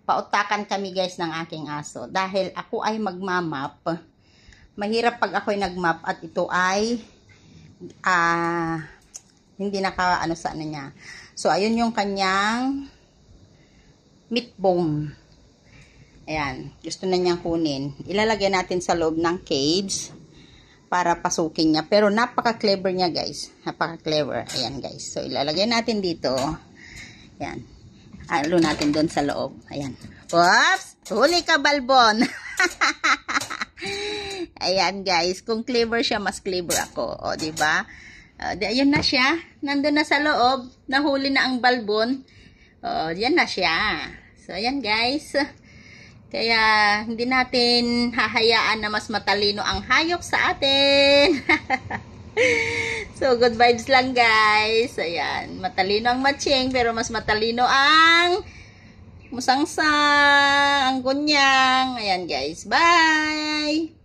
pautakan kami guys ng aking aso. Dahil ako ay magmamap. Mahirap pag ako'y nagmap at ito ay hindi naka sa ano niya. So, ayun yung kanyang meat bone. Ayan. Gusto na niyang kunin. Ilalagay natin sa loob ng cage para pasukin niya. Pero napaka-clever niya guys. Napaka-clever. Ayan guys. So, ilalagay natin dito. Ayan. Halo natin doon sa loob. Ayan. Whoops! Huli ka, balbon! Ayan guys. Kung clever siya, mas clever ako. O, diba? Ayan na siya. Nandun na sa loob. Nahuli na ang balbon. O, yan na siya. So, ayan guys. Kaya, hindi natin hahayaan na mas matalino ang hayop sa atin. So, good vibes lang guys. Ayan. Matalino ang matching, pero mas matalino ang musangsang, ang gunyang. Ayan guys. Bye!